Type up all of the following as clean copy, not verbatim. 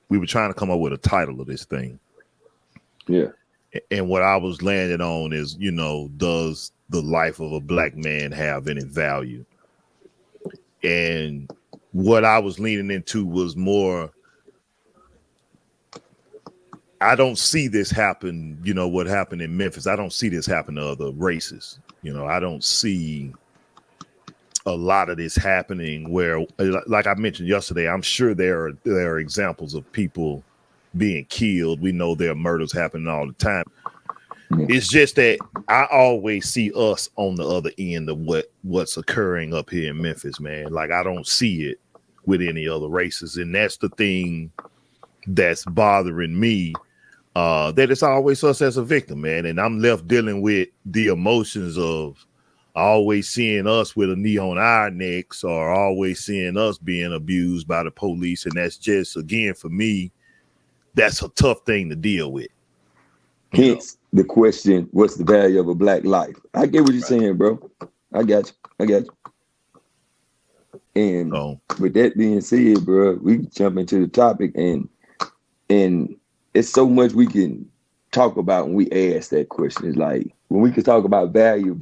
we were trying to come up with a title of this thing. Yeah. And what I was landing on is, does the life of a black man have any value? And what I was leaning into was more, I don't see this happen, what happened in Memphis. I don't see this happen to other races. I don't see a lot of this happening where, like I mentioned yesterday, I'm sure there are examples of people being killed. We know there are murders happening all the time. It's just that I always see us on the other end of what's occurring up here in Memphis, man. Like, I don't see it with any other races. And that's the thing that's bothering me, that it's always us as a victim, man. And I'm left dealing with the emotions of always seeing us with a knee on our necks, or always seeing us being abused by the police. And that's just, again, for me, that's a tough thing to deal with. Hence the question, what's the value of a black life? I get what you're saying, bro. I got you. And with that being said, bro, we can jump into the topic, and it's so much we can talk about when we ask that question. It's like, when we can talk about value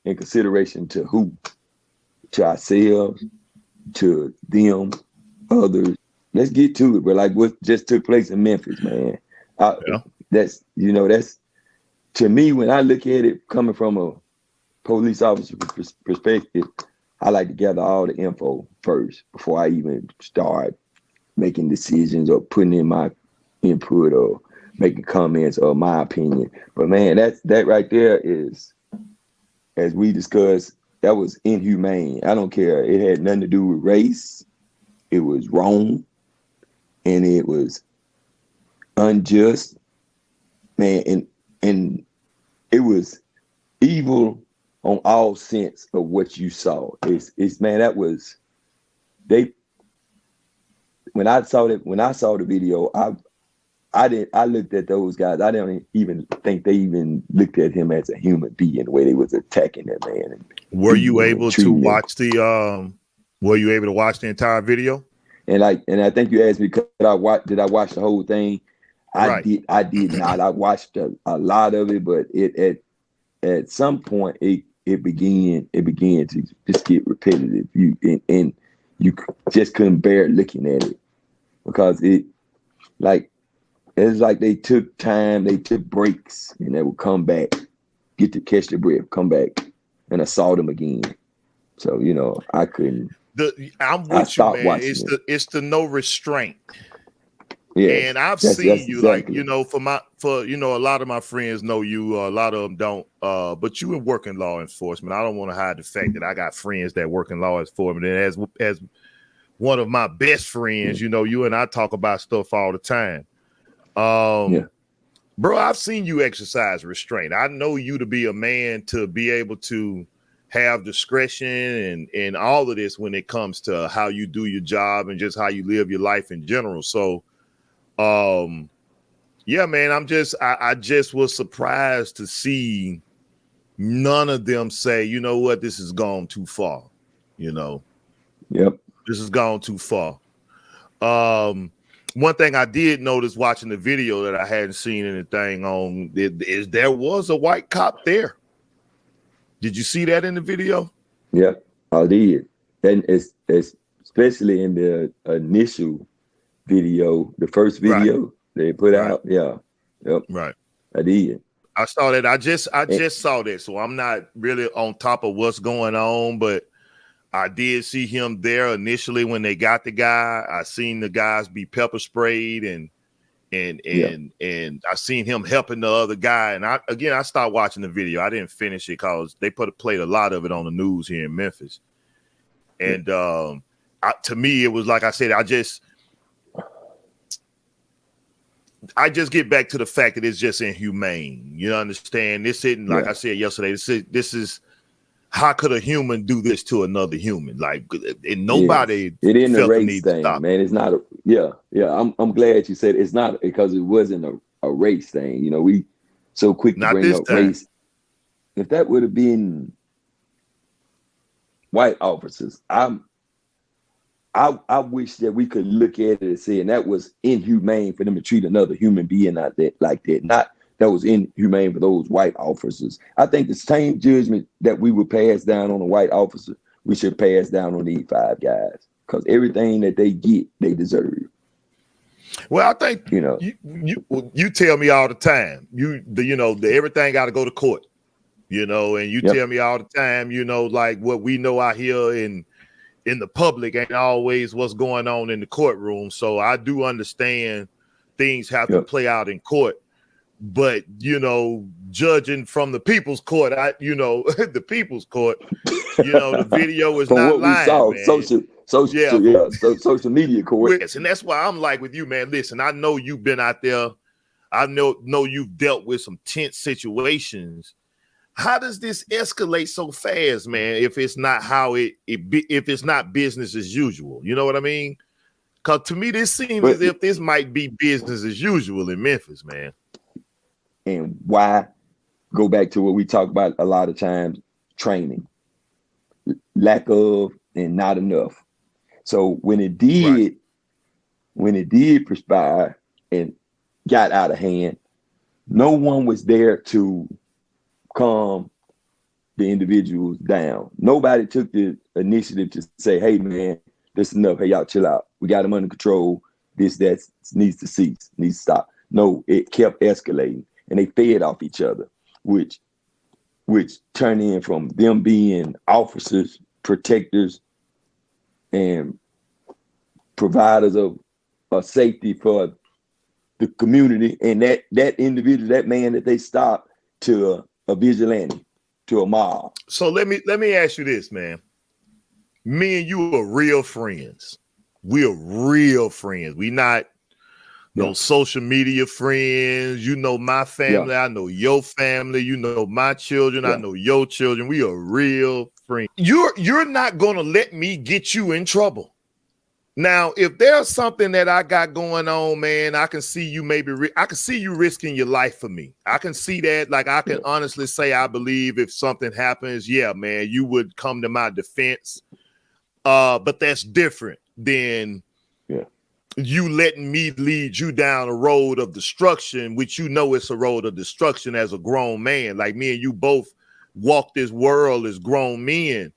and consideration to who? To ourselves, to them, others. Let's get to it, bro. Like what just took place in Memphis, man. That's to me, when I look at it coming from a police officer perspective, I like to gather all the info first before I even start making decisions or putting in my input or making comments or my opinion. But man, that right there is, as we discussed, that was inhumane. I don't care. It had nothing to do with race. It was wrong. And it was unjust. Man, and it was evil on all sense of what you saw. It's man, that was when I saw the video, I looked at those guys. I didn't even think they even looked at him as a human being, the way they was attacking that man. Were you able to watch the entire video? And I think you asked me, did I watch the whole thing? I did not. I watched a lot of it, but at some point it began to just get repetitive. You just couldn't bear looking at it, because it's like they took time, they took breaks, and they would come back, get to catch their breath, come back and assault them again. So I couldn't. I'm with you, man. It's the no restraint. Yeah, and I've seen you exactly. Like, for a lot of my friends know you, a lot of them don't. But you in working law enforcement. I don't want to hide the fact that I got friends that work in law enforcement. And as one of my best friends, you and I talk about stuff all the time. Bro, I've seen you exercise restraint. I know you to be a man to be able to have discretion and all of this when it comes to how you do your job and just how you live your life in general. So, yeah, man, I just was surprised to see none of them say, you know what, this has gone too far. Yep. This has gone too far. One thing I did notice watching the video that I hadn't seen anything on is there was a white cop there. Did you see that in the video? Yeah, I did. And it's especially in the initial video, the first video they put out. Yeah. Yep. Right. I did. I saw that. I just saw that. So I'm not really on top of what's going on, but I did see him there initially when they got the guy. I seen the guys be pepper sprayed and I seen him helping the other guy. And I started watching the video. I didn't finish it because they played a lot of it on the news here in Memphis. And to me, it was like I said, I just get back to the fact that it's just inhumane. You understand? This isn't, like I said yesterday, this is how could a human do this to another human? Like, and nobody it isn't felt a race the need thing, to stop. man. It's not I'm glad you said it's not, because it wasn't a race thing. We so quick to bring up race. If that would have been white officers, I wish that we could look at it and say, and that was inhumane for them to treat another human being like that. Not that was inhumane for those white officers. I think the same judgment that we would pass down on a white officer, we should pass down on these 5 guys, because everything that they get, they deserve. Well, I think you tell me all the time, everything got to go to court, and you tell me all the time, like what we know out here in the public ain't always what's going on in the courtroom. So I do understand things have to play out in court, but judging from the people's court, the people's court, the video is from not what lying, we saw, man. social media court. Yes, and that's why I'm like with you, man. Listen, I know you've been out there. I know you've dealt with some tense situations. How does this escalate so fast, man? If it's not if it's not business as usual, you know what I mean? Because to me, this seems as if this might be business as usual in Memphis, man. And why? Go back to what we talk about a lot of times: training, lack of, and not enough. So when it did perspire and got out of hand, no one was there to calm the individuals down. Nobody took the initiative to say, hey man, this is enough. Hey, y'all chill out. We got them under control. That needs to cease, needs to stop. No, it kept escalating, and they fed off each other, which turned in from them being officers, protectors, and providers of safety for the community, and that individual, that man that they stopped, to a vigilante, to a mob. So let me ask you this, man. Me and you are real friends. We're real friends. We not no social media friends. You know my family. I know your family. You know my children. I know your children. We are real friends. You're not gonna let me get you in trouble. Now, if there's something that I got going on, man, I can see you I can see you risking your life for me. I can see that. Like, I can honestly say, I believe if something happens, man, you would come to my defense. But that's different than you letting me lead you down a road of destruction, which it's a road of destruction as a grown man. Like, me and you both walk this world as grown men,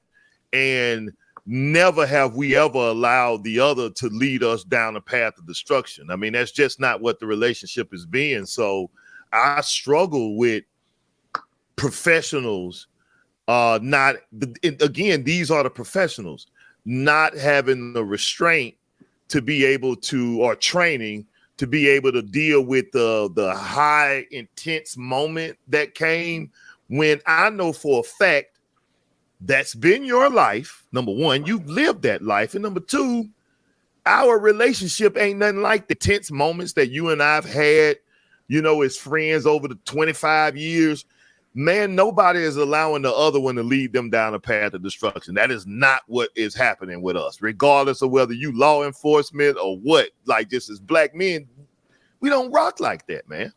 and never have we ever allowed the other to lead us down a path of destruction. I mean, that's just not what the relationship is being. So I struggle with professionals. Again, these are the professionals not having the restraint to be able to, or training to be able to deal with the high intense moment that came, when I know for a fact that's been your life. Number one, you've lived that life. And number two, our relationship ain't nothing like the tense moments that you and I've had, as friends over the 25 years. Man, nobody is allowing the other one to lead them down a path of destruction. That is not what is happening with us, regardless of whether you law enforcement or what. Like, just as black men, we don't rock like that, man.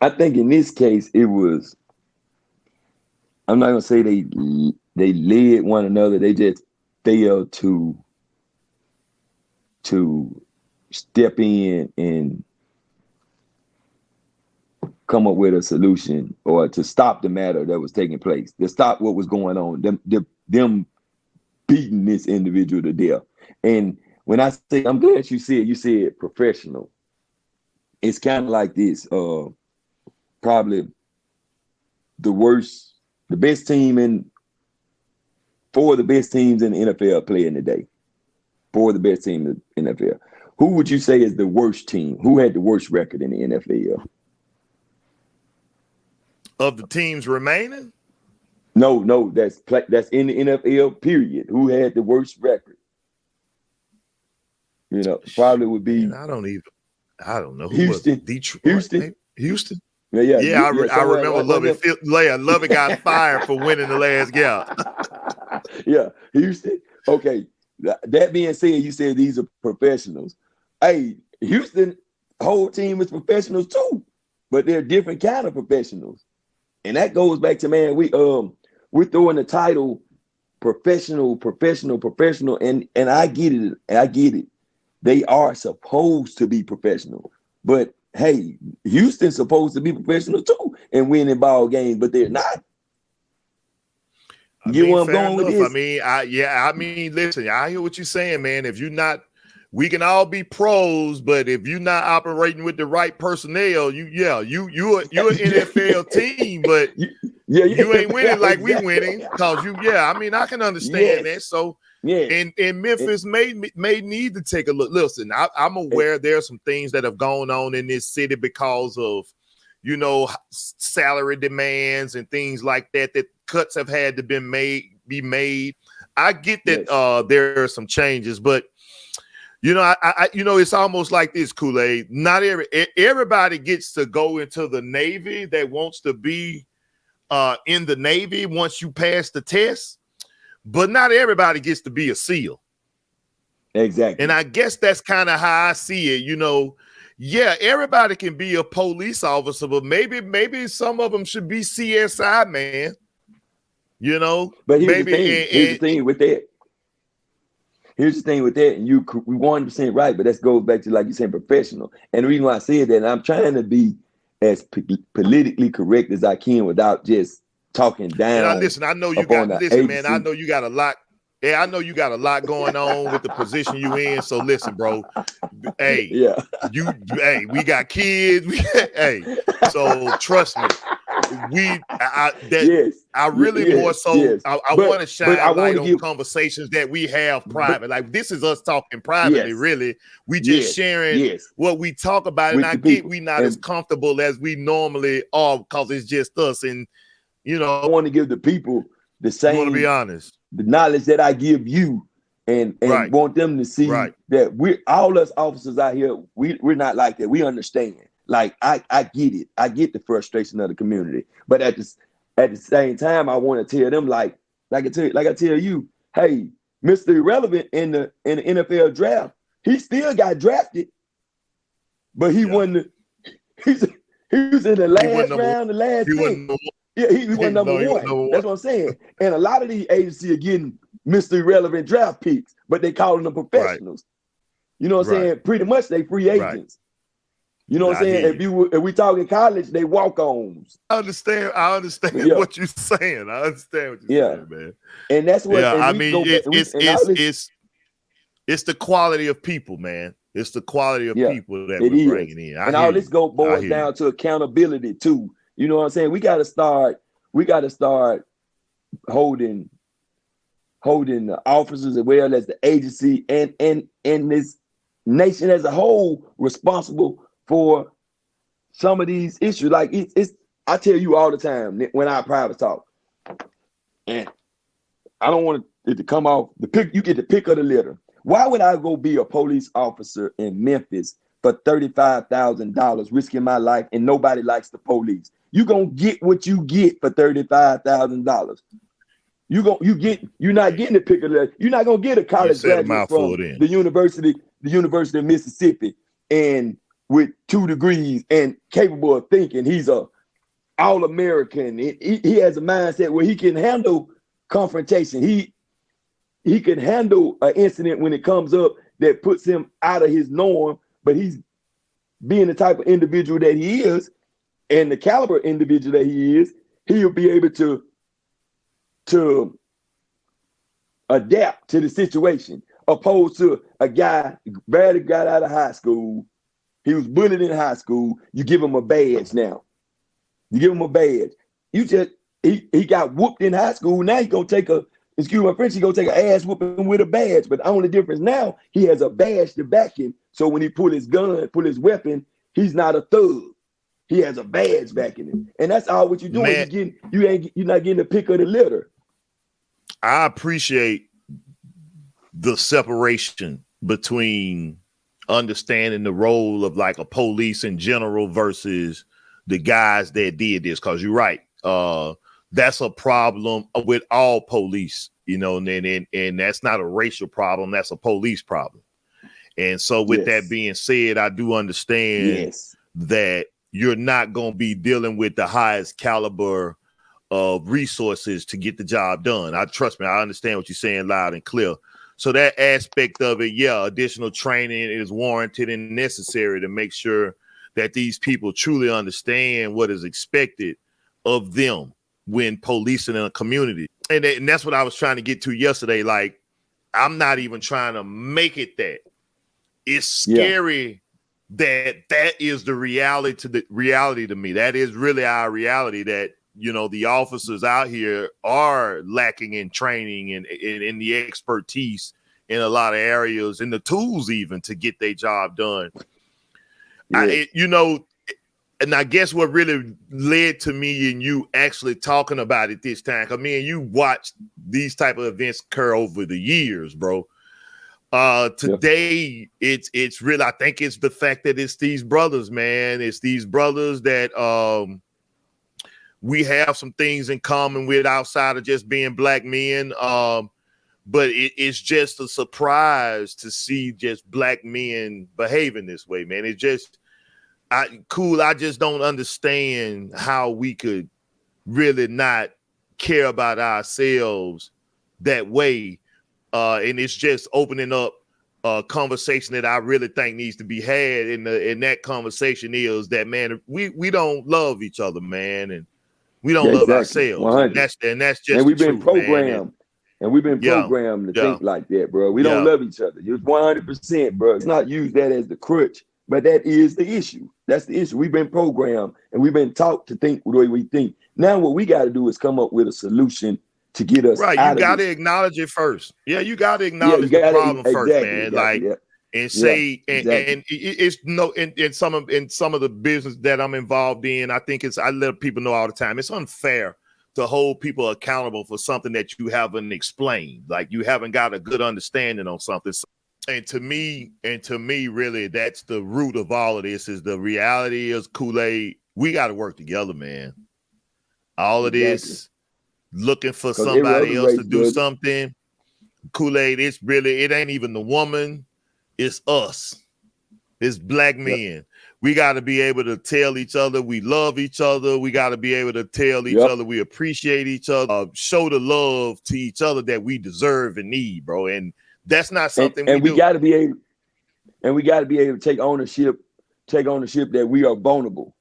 I think in this case, it was, I'm not gonna say they led one another. They just failed to step in and come up with a solution, or to stop the matter that was taking place, to stop what was going on. Them beating this individual to death. And when I say, I'm glad you said professional. It's kind of like this. Probably the best team in, four of the best teams in the NFL playing today. Four of the best teams in the NFL. Who would you say is the worst team? Who had the worst record in the NFL? Of the teams remaining? No, that's in the NFL, period. Who had the worst record? Probably would be. Man, I don't know. Who Houston. Was Detroit? Houston. Houston. Yeah, I remember Lovett got fired for winning the last gap. Yeah, Houston. Okay. That being said, you said these are professionals. Hey, Houston whole team is professionals too, but they're different kind of professionals. And that goes back to, man, we're throwing the title professional, and I get it. They are supposed to be professional, but hey, Houston's supposed to be professional too and winning ball games, but they're not. You know where I'm going with this? I mean, listen, I hear what you're saying, man. If you're not, we can all be pros, but if you're not operating with the right personnel, you're an NFL team, but you ain't winning like we winning because I can understand that. So, and Memphis may need to take a look. Listen, I'm aware there are some things that have gone on in this city because of, salary demands and things like that cuts have had to be made. I get that there are some changes, but it's almost like this, Kool-Aid. Not everybody gets to go into the Navy that wants to be in the Navy once you pass the test, but not everybody gets to be a SEAL. Exactly. And I guess that's kind of how I see it. Everybody can be a police officer, but maybe some of them should be CSI, man. But here's the thing with that. Here's the thing with that, and we 100% right, but that goes back to, like you said, professional. And the reason why I said that, and I'm trying to be as politically correct as I can without just talking down. Listen, I know you got man. I know you got a lot. Yeah, I know you got a lot going on with the position you in. So listen, bro. Hey, we got kids. So trust me. I really more so. Yes. I want to shine light on conversations that we have private. Like this is us talking privately. Yes. Really, we just sharing what we talk about, and I get we not as comfortable as we normally are because it's just us. And I want to give the people the same. I want to be honest. The knowledge that I give you, and want them to see that all us officers out here, we're not like that. We understand. Like I get it. I get the frustration of the community, but at the same time, I want to tell them like I tell you, hey, Mr. Irrelevant in the NFL draft, he still got drafted, but he won he was in the last round, the last pick. He wasn't number one. That's what I'm saying. And a lot of these agencies are getting Mr. Irrelevant draft picks, but they calling them professionals. You know what I'm saying? Pretty much they free agents. You know what I'm saying? If we talking college, they walk-ons. I understand what you're saying. I understand what you're saying, man. And that's what it's the quality of people, man. It's the quality of people that we're bringing in. And all this boils down to accountability too. You know what I'm saying? We got to start holding the officers as well as the agency and this nation as a whole responsible for some of these issues. Like it's I tell you all the time when I private talk, and I don't want it to come off the pick. You get the pick of the litter. Why would I go be a police officer in Memphis for $35,000, risking my life, and nobody likes the police? You're gonna get what you get for $35,000. You're not getting a pick of the. You're not gonna get a college graduate from the University of Mississippi and with 2 degrees and capable of thinking. He's a All-American. He has a mindset where he can handle confrontation. He can handle an incident when it comes up that puts him out of his norm, but he's being the type of individual that he is and the caliber individual that he is, he'll be able to adapt to the situation, opposed to a guy barely got out of high school. He was bullied in high school. You give him a badge now. You give him a badge. He got whooped in high school. Now he gonna take excuse my French, he gonna take an ass whooping with a badge. But the only difference now, he has a badge to back him. So when he pull his weapon, he's not a thug. He has a badge backing him. And that's all what you're doing. Man, you're not getting the pick of the litter. I appreciate the separation between understanding the role of like a police in general versus the guys that did this. Cause you're right. That's a problem with all police, and that's not a racial problem. That's a police problem. And so with that being said, I do understand that you're not going to be dealing with the highest caliber resources to get the job done. Trust me, I understand what you're saying loud and clear. So that aspect of it, yeah, additional training is warranted and necessary to make sure that these people truly understand what is expected of them when policing in a community. And that's what I was trying to get to yesterday. Like, I'm not even trying to make it that. It's scary that is the reality to me. That is really our reality, that, you know, the officers out here are lacking in training and in the expertise in a lot of areas, and the tools even to get their job done. You know, and I guess what really led to me and you actually talking about it this time, because me and you watched these type of events occur over the years, bro. Today, it's really, I think it's the fact that it's these brothers, man. It's these brothers that we have some things in common with outside of just being black men. But it's just a surprise to see just black men behaving this way, man. It's just I just don't understand how we could really not care about ourselves that way. And it's just opening up a conversation that I really think needs to be had. And that conversation is that, man, we don't love each other, man, and we don't love ourselves. And that's just, and we've been truth, programmed. man. And we've been programmed to think like that, bro. We don't love each other. It's 100%, bro. It's not use that as the crutch, but that is the issue. That's the issue. We've been programmed and we've been taught to think the way we think. Now what we got to do is come up with a solution to get us out of You got to acknowledge it first. Yeah, you got to acknowledge the problem first, man. And say, and it's in some of the business that I'm involved in, I think I let people know all the time, it's unfair to hold people accountable for something that you haven't explained, like you haven't got a good understanding on something. And to me, really, that's the root of all of this. Is the reality is, Kool-Aid, we got to work together, man. All of this, looking for somebody else to do something. Kool-Aid, it ain't even the woman, it's us. It's black men. We got to be able to tell each other we love each other. We got to be able to tell each other we appreciate each other, show the love to each other that we deserve and need, bro. And that's not something we got to be able, and we got to be able to take ownership that we are vulnerable.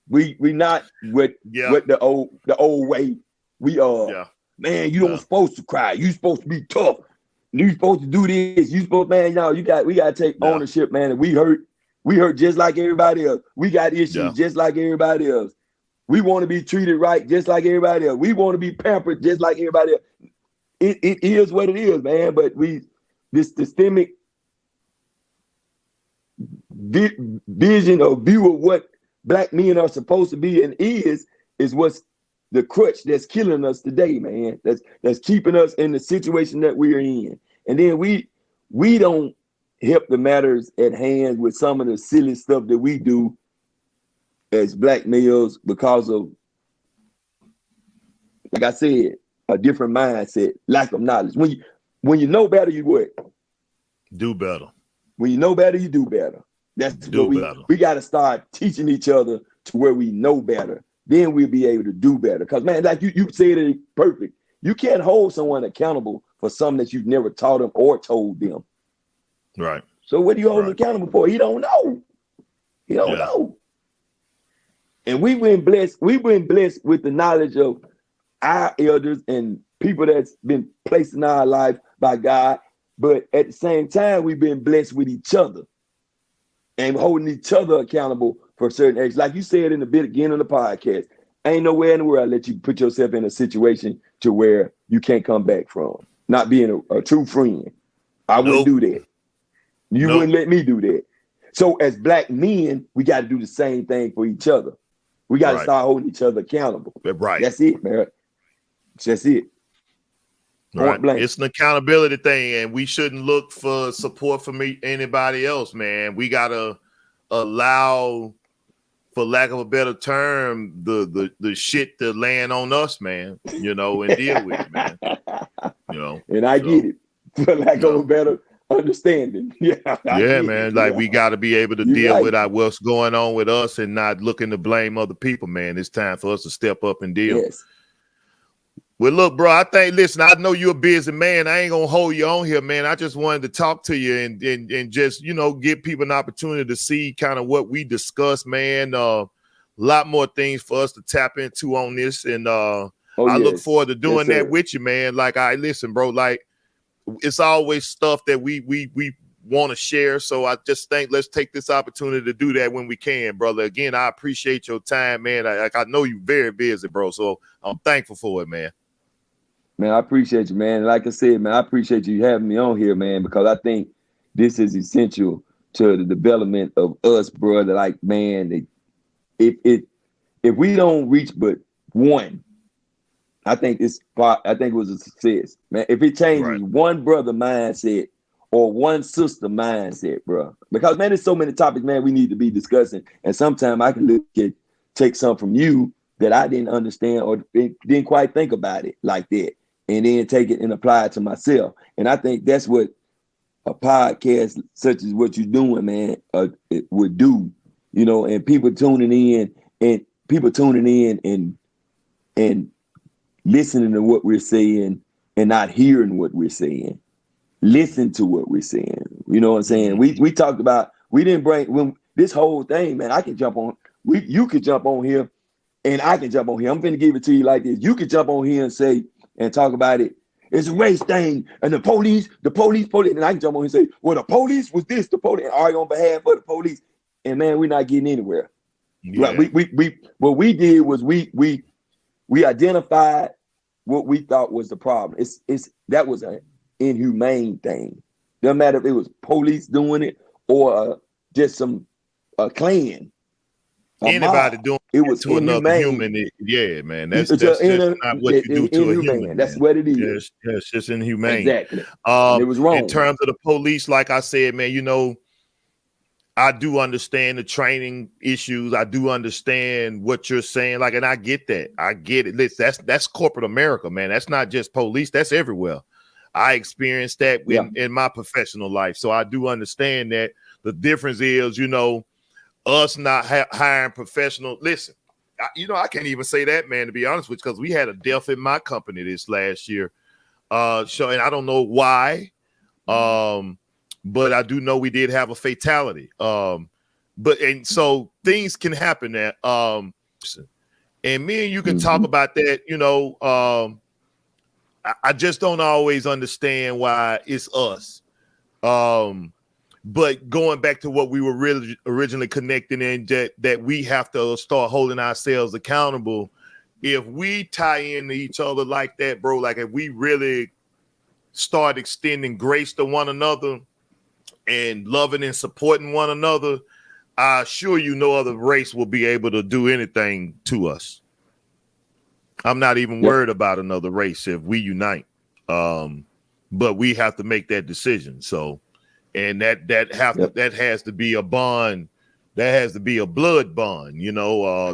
We not with the old way. We are, man, you don't supposed to cry. You supposed to be tough. You supposed to do this. You supposed, man, we got to take ownership, man. And we hurt just like everybody else. We got issues just like everybody else. We want to be treated right just like everybody else. We want to be pampered just like everybody else. It is what it is, man. But this systemic vision or view of what black men are supposed to be and is what's the crutch that's killing us today, man. That's keeping us in the situation that we're in. And then we don't help the matters at hand with some of the silly stuff that we do as black males because of, like I said, a different mindset, lack of knowledge. When you know better, you what? Do better. When you know better, you do better. That's what we got to start teaching each other to where we know better. Then we'll be able to do better. Because, man, like you said it perfect. You can't hold someone accountable for something that you've never taught them or told them. Right. So what do you hold him accountable for? He don't know. He don't know. And we've been blessed with the knowledge of our elders and people that's been placed in our life by God. But at the same time, we've been blessed with each other and holding each other accountable for certain acts. Like you said in the beginning of the podcast, ain't nowhere in the world let you put yourself in a situation to where you can't come back from. Not being a true friend. I wouldn't do that. You wouldn't let me do that. So as black men, we got to do the same thing for each other. We got to start holding each other accountable. Right. That's it, man. That's it. Right. It's an accountability thing, and we shouldn't look for support from anybody else, man. We got to allow, for lack of a better term, the shit to land on us, man, and deal with it, man. And I get it, for lack of a better understanding. Man. Like we got to be able to deal with what's going on with us and not looking to blame other people, man. It's time for us to step up and deal. Well, look, bro, listen, I know you're a busy man. I ain't gonna hold you on here, man. I just wanted to talk to you and just, give people an opportunity to see kind of what we discussed, man. A lot more things for us to tap into on this. And I look forward to doing that with you, man. Like, listen, bro, like it's always stuff that we want to share. So I just think let's take this opportunity to do that when we can, brother. Again, I appreciate your time, man. I know you're very busy, bro. So I'm thankful for it, man. Man, I appreciate you, man. Like I said, man, I appreciate you having me on here, man, because I think this is essential to the development of us, brother. Like, man, if we don't reach but one, I think it was a success, man. If it changes one brother mindset or one sister mindset, bro, because man, there's so many topics, man, we need to be discussing, and sometimes I can take some from you that I didn't understand or didn't quite think about it like that, and then take it and apply it to myself. And I think that's what a podcast such as what you're doing, man, it would do, and people tuning in and listening to what we're saying and not hearing what we're saying. Listen to what we're saying. You know what I'm saying? We talked about, we didn't bring this whole thing, man. I can jump on. You could jump on here, and I can jump on here. I'm finna give it to you like this. You could jump on here and say and talk about it. It's a race thing, and the police, and I can jump on here and say, well, the police was this, the police, and argue on behalf of the police. And man, we're not getting anywhere. Yeah. Right? What we did was we identified what we thought was the problem. That was an inhumane thing. Doesn't matter if it was police doing it or just a clan. Anybody doing it was to another human. Yeah, man. That's just not what you do to a human. That's what it is. Yeah, it's just inhumane. Exactly. It was wrong. In terms of the police, like I said, man, I do understand the training issues. I do understand what you're saying. Like, and I get that. I get it. Listen, that's corporate America, man. That's not just police. That's everywhere. I experienced that in my professional life. So I do understand that. The difference is, us not hiring professional. Listen, I can't even say that, man, to be honest with you, because we had a death in my company this last year. And I don't know why. But I do know we did have a fatality. And so things can happen there. And me and you can talk about that, I just don't always understand why it's us. But going back to what we were really originally connecting in, that we have to start holding ourselves accountable. If we tie into each other like that, bro, like if we really start extending grace to one another and loving and supporting one another, I assure you no other race will be able to do anything to us. I'm not even worried about another race if we unite. But we have to make that decision. So, and that has to be a bond. That has to be a blood bond,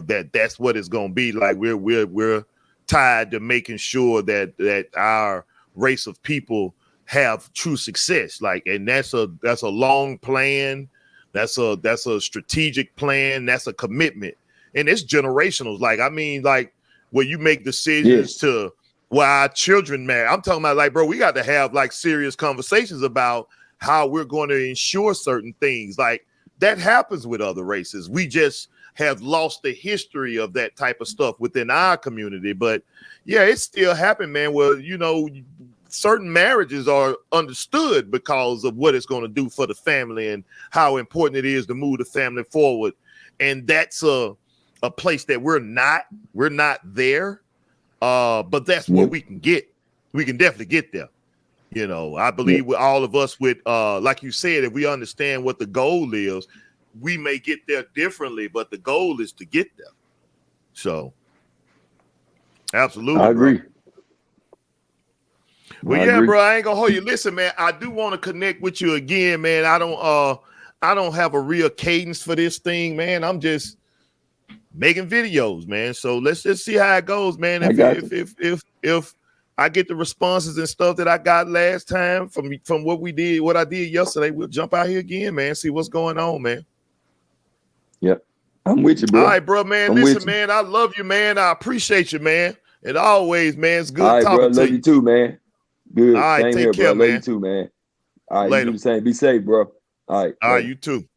that's what it's going to be. Like we're tied to making sure that our race of people have true success. Like, and that's a long plan. That's a strategic plan. That's a commitment. And it's generational. Like where you make decisions to where our children marry. I'm talking about like, bro, we got to have like serious conversations about how we're going to ensure certain things. Like that happens with other races. We just have lost the history of that type of stuff within our community. But yeah, it still happened, man. Well, certain marriages are understood because of what it's going to do for the family and how important it is to move the family forward. And that's a place that we're not there. But that's what we can get. We can definitely get there. I believe with all of us with, like you said, if we understand what the goal is, we may get there differently, but the goal is to get there. So absolutely. I agree. Well, yeah, bro, I ain't gonna hold you. Listen, man, I do want to connect with you again, man. I don't have a real cadence for this thing, man. I'm just making videos, man. So let's just see how it goes, man. If I get the responses and stuff that I got last time from what I did yesterday, we'll jump out here again, man. See what's going on, man. Yep. I'm with you, bro. All right, bro, man. Listen, man, I love you, man. I appreciate you, man. And always, man, it's All good right, bro. talking to Love you you. too, man. All Good. right, Same take here, bro. care, Love you man. too, man. All right, you do Later. the same. Be safe, bro. All right, All right, later. you too.